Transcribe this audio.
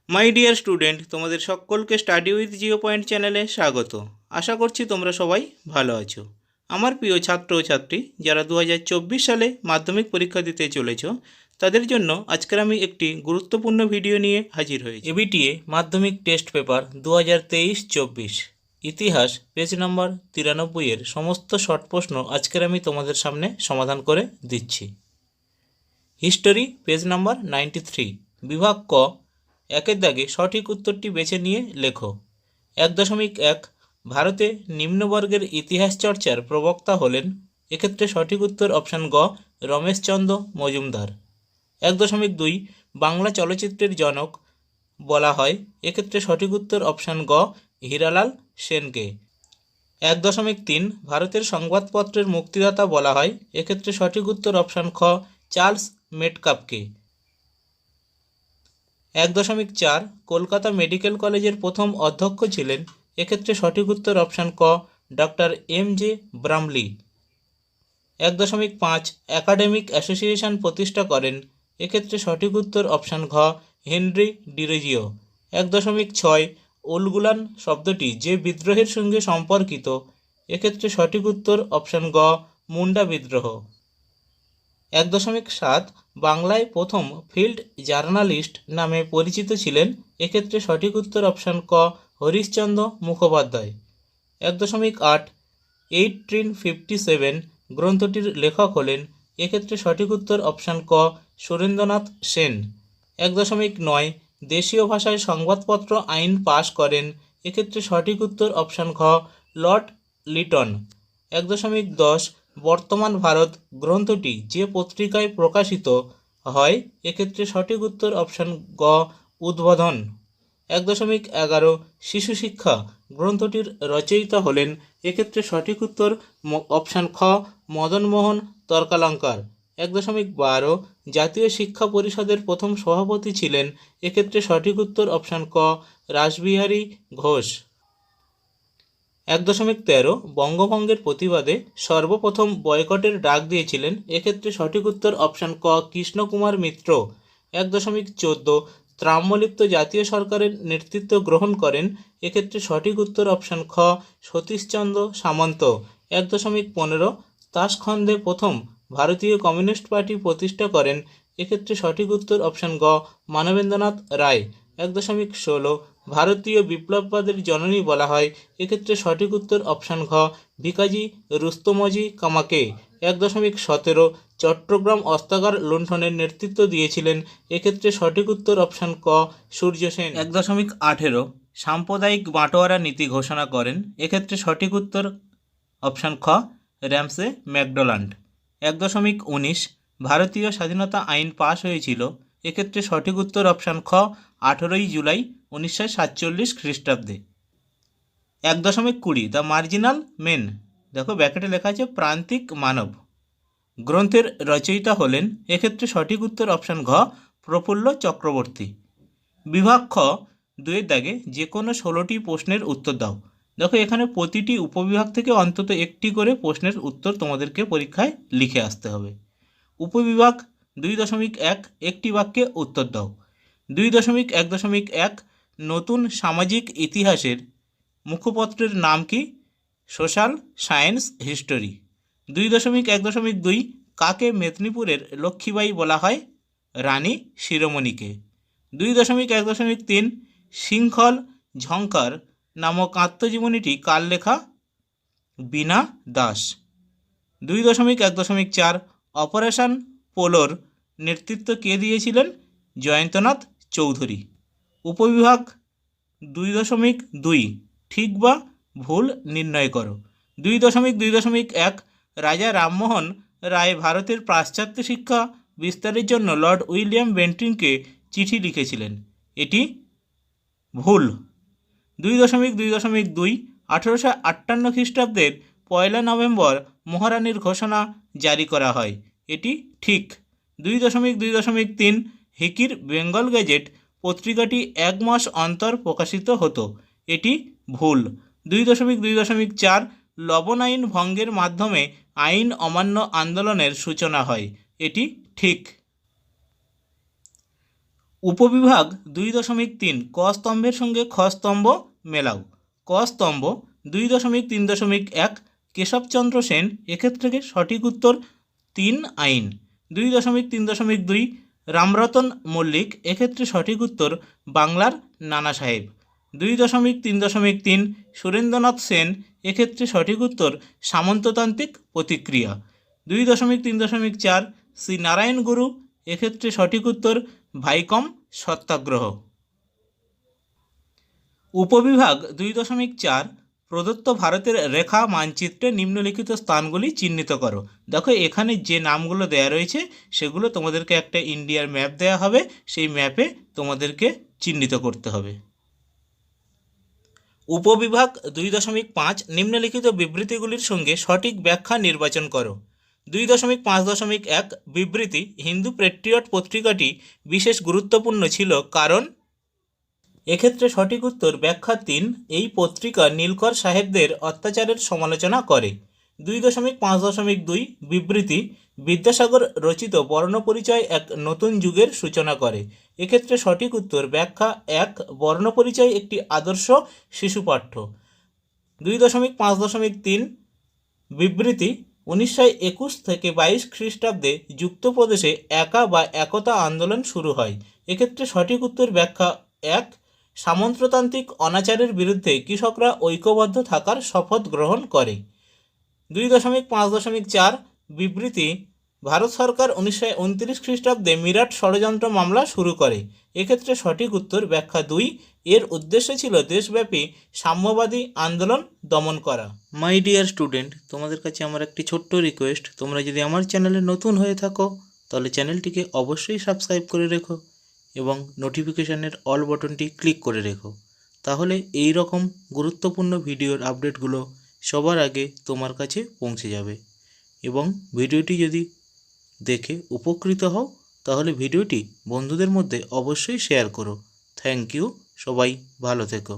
My dear student, তোমাদের সকলকে study with Jio point চ্যানেলে স্বাগত। আশা করছি তোমরা সবাই ভালো আছো। আমার প্রিয় ছাত্র ও ছাত্রী যারা 2024 সালে মাধ্যমিক পরীক্ষা দিতে চলেছ, তাদের জন্য আজকের আমি একটি গুরুত্বপূর্ণ ভিডিও নিয়ে হাজির হয়েছি। এবিটিএ মাধ্যমিক টেস্ট পেপার 2023-24 ইতিহাস পেজ নম্বর 93 সমস্ত শর্ট প্রশ্ন আজকের আমি তোমাদের সামনে সমাধান করে দিচ্ছি। হিস্টোরি পেজ নাম্বার 93, বিভাগ ক, একের দাগে সঠিক উত্তরটি বেছে নিয়ে লেখো। 1.1 ভারতে নিম্নবর্গের ইতিহাস চর্চার প্রবক্তা হলেন। এক্ষেত্রে সঠিক উত্তর অপশান গ, রমেশচন্দ্র মজুমদার। 1.2 বাংলা চলচ্চিত্রের জনক বলা হয়। এক্ষেত্রে সঠিক উত্তর অপশান গ, হীরালাল সেনকে। 1.3 ভারতের সংবাদপত্রের মুক্তিদাতা বলা হয়। এক্ষেত্রে সঠিক উত্তর অপশান খ, চার্লস মেটকাপকে। 1.4 কলকাতা মেডিকেল কলেজের প্রথম অধ্যক্ষ ছিলেন। এক্ষেত্রে সঠিক উত্তর অপশান ক, ডক্টর এম.জে. ব্রামলি। 1.5 একাডেমিক অ্যাসোসিয়েশন প্রতিষ্ঠা করেন। এক্ষেত্রে সঠিক উত্তর অপশান ঘ, হেনরি ডিরোজিও। 1.6 উলগুলান শব্দটি যে বিদ্রোহের সঙ্গে সম্পর্কিত। এক্ষেত্রে সঠিক উত্তর অপশান গ, মুন্ডা বিদ্রোহ। 1.7 বাংলায় প্রথম ফিল্ড জার্নালিস্ট নামে পরিচিত ছিলেন। এক্ষেত্রে সঠিক উত্তর অপশান ক, হরিশচন্দ্র মুখোপাধ্যায়। 1.8 1857 গ্রন্থটির লেখক হলেন। এক্ষেত্রে সঠিক উত্তর অপশান ক, সুরেন্দ্রনাথ সেন। 1.9 দেশীয় ভাষায় সংবাদপত্র আইন পাশ করেন। এক্ষেত্রে সঠিক উত্তর অপশান ঘ, লর্ড লিটন। 1.10 বর্তমান ভারত গ্রন্থটি যে পত্রিকায় প্রকাশিত হয়। এক্ষেত্রে সঠিক উত্তর অপশান গ, উদ্বোধন। 1.11 শিশু শিক্ষা গ্রন্থটির রচয়িতা হলেন। এক্ষেত্রে সঠিক উত্তর অপশান খ, মদনমোহন তর্কালঙ্কার। 1.12 জাতীয় শিক্ষা পরিষদের প্রথম সভাপতি ছিলেন। এক্ষেত্রে সঠিক উত্তর অপশান ক, রাসবিহারী ঘোষ। 1.13 বঙ্গভঙ্গের প্রতিবাদে সর্বপ্রথম বয়কটের ডাক দিয়েছিলেন। এক্ষেত্রে সঠিক উত্তর অপশান ক, কৃষ্ণকুমার মিত্র। 1.14 ত্রাম্যলিপ্ত জাতীয় সরকারের নেতৃত্ব গ্রহণ করেন। এক্ষেত্রে সঠিক উত্তর অপশান খ, সতীশচন্দ্র সামন্ত। 1.15 তাসখন্দে প্রথম ভারতীয় কমিউনিস্ট পার্টি প্রতিষ্ঠা করেন। এক্ষেত্রে সঠিক উত্তর অপশান গ, মানবেন্দ্রনাথ রায়। 1.16 ভারতীয় বিপ্লববাদের জননী বলা হয়। এক্ষেত্রে সঠিক উত্তর অপশান ঘ, ভিকাজি রুস্তমজি কামাকে। 1.17 চট্টগ্রাম অস্ত্রাগার লুণ্ঠনের নেতৃত্ব দিয়েছিলেন। এক্ষেত্রে সঠিক উত্তর অপশান ক, সূর্য সেন। 1.18 সাম্প্রদায়িক বাটোয়ারা নীতি ঘোষণা করেন। এক্ষেত্রে সঠিক উত্তর অপশান খ, র্যামসে ম্যাকডোনাল্ড। 1.19 ভারতীয় স্বাধীনতা আইন পাশ হয়েছিল। এক্ষেত্রে সঠিক উত্তর অপশান খ, 18 জুলাই 1947 খ্রিস্টাব্দে। 1.20 দ্য মার্জিনাল মেন, দেখো ব্যাকেটে লেখা আছে প্রান্তিক মানব, গ্রন্থের রচয়িতা হলেন। এক্ষেত্রে সঠিক উত্তর অপশান ঘ, প্রফুল্ল চক্রবর্তী। বিভাগ খ, 2 দাগে যে কোনো 16টি প্রশ্নের উত্তর দাও। দেখো এখানে প্রতিটি উপবিভাগ থেকে অন্তত একটি করে প্রশ্নের উত্তর তোমাদেরকে পরীক্ষায় লিখে আসতে হবে। উপবিভাগ 2.1 একটি বাক্যে উত্তর দাও। 2.1.1 নতুন সামাজিক ইতিহাসের মুখপত্রের নাম কি? Social science history. 2.1.2 কাকে মেদিনীপুরের লক্ষ্মীবাঈ বলা হয়? রানী শিরোমণিকে। 2.1.3 শৃঙ্খল ঝঙ্কার নামক আত্মজীবনীটি কার লেখা? বীণা দাস। 2.1.4 অপারেশন পোলোর নেতৃত্ব কে দিয়েছিলেন? জয়ন্তনাথ চৌধুরী। উপবিভাগ 2.2 ঠিক বা ভুল নির্ণয় করো। 2.2.1 রাজা রামমোহন রায় ভারতের পাশ্চাত্য শিক্ষা বিস্তারের জন্য লর্ড উইলিয়াম বেন্টিংকে চিঠি লিখেছিলেন। এটি ভুল। 2.2.2 1858 খ্রিস্টাব্দের 1 নভেম্বর মহারানীর ঘোষণা জারি করা হয়। এটি ঠিক। 2.2.3 হিকির বেঙ্গল গেজেট পত্রিকাটি 1 মাস অন্তর প্রকাশিত হতো। এটি ভুল। 2.2.4 লবণ আইন ভঙ্গের মাধ্যমে আইন অমান্য আন্দোলনের সূচনা হয়। এটি ঠিক। উপবিভাগ 2.3 ক স্তম্ভের সঙ্গে খ স্তম্ভ মেলাও। ক স্তম্ভ 2.3.1 কেশবচন্দ্র সেন, এক্ষেত্রে সঠিক উত্তর 3 আইন। 2.3.2 রামরতন মল্লিক, এক্ষেত্রে সঠিক উত্তর বাংলার নানা সাহেব। 2.3.3 সুরেন্দ্রনাথ সেন, এক্ষেত্রে সঠিক উত্তর সামন্ততান্ত্রিক প্রতিক্রিয়া। 2.3.4 শ্রী নারায়ণ গুরু, এক্ষেত্রে সঠিক উত্তর ভাইকম সত্যাগ্রহ। উপবিভাগ 2.4 প্রদত্ত ভারতের রেখা মানচিত্রে নিম্নলিখিত স্থানগুলি চিহ্নিত করো। দেখো এখানে যে নামগুলো দেয়া রয়েছে সেগুলো তোমাদেরকে একটা ইন্ডিয়ার ম্যাপ দেয়া হবে, সেই ম্যাপে তোমাদেরকে চিহ্নিত করতে হবে। উপবিভাগ 2.5 নিম্নলিখিত বিবৃতিগুলির সঙ্গে সঠিক ব্যাখ্যা নির্বাচন করো। 2.5.1 বিবৃতি, হিন্দু পেট্রিয়ট পত্রিকাটি বিশেষ গুরুত্বপূর্ণ ছিল কারণ, এক্ষেত্রে সঠিক উত্তর ব্যাখ্যা 3, এই পত্রিকা নীলকর সাহেবদের অত্যাচারের সমালোচনা করে। 2.5.2 বিবৃতি, বিদ্যাসাগর রচিত বর্ণপরিচয় এক নতুন যুগের সূচনা করে। এক্ষেত্রে সঠিক উত্তর ব্যাখ্যা 1, বর্ণপরিচয় একটি আদর্শ শিশু পাঠ্য। 2.5.3 বিবৃতি, 1921 থেকে 22 খ্রিস্টাব্দে যুক্তপ্রদেশে একা বা একতা আন্দোলন শুরু হয়। এক্ষেত্রে সঠিক উত্তর ব্যাখ্যা 1, সামন্ততান্ত্রিক অনাচারের বিরুদ্ধে কৃষকরা ঐক্যবদ্ধ থাকার শপথ গ্রহণ করে। 2.5.4 বিবৃতি, ভারত সরকার 1929 খ্রিস্টাব্দে মিরাট ষড়যন্ত্র মামলা শুরু করে। এক্ষেত্রে সঠিক উত্তর ব্যাখ্যা 2, এর উদ্দেশ্য ছিল দেশব্যাপী সাম্যবাদী আন্দোলন দমন করা। মাই ডিয়ার স্টুডেন্ট, তোমাদের কাছে আমার একটি ছোট্ট রিকোয়েস্ট, তোমরা যদি আমার চ্যানেলে নতুন হয়ে থাকো তাহলে চ্যানেলটিকে অবশ্যই সাবস্ক্রাইব করে রেখো এবং নোটিফিকেশানের অল বাটনটি ক্লিক করে রেখো, তাহলে এই রকম গুরুত্বপূর্ণ ভিডিওর আপডেটগুলো সবার আগে তোমার কাছে পৌঁছে যাবে। এবং ভিডিওটি যদি দেখে উপকৃত হও তাহলে ভিডিওটি বন্ধুদের মধ্যে অবশ্যই শেয়ার করো। থ্যাংক ইউ, সবাই ভালো থেকো।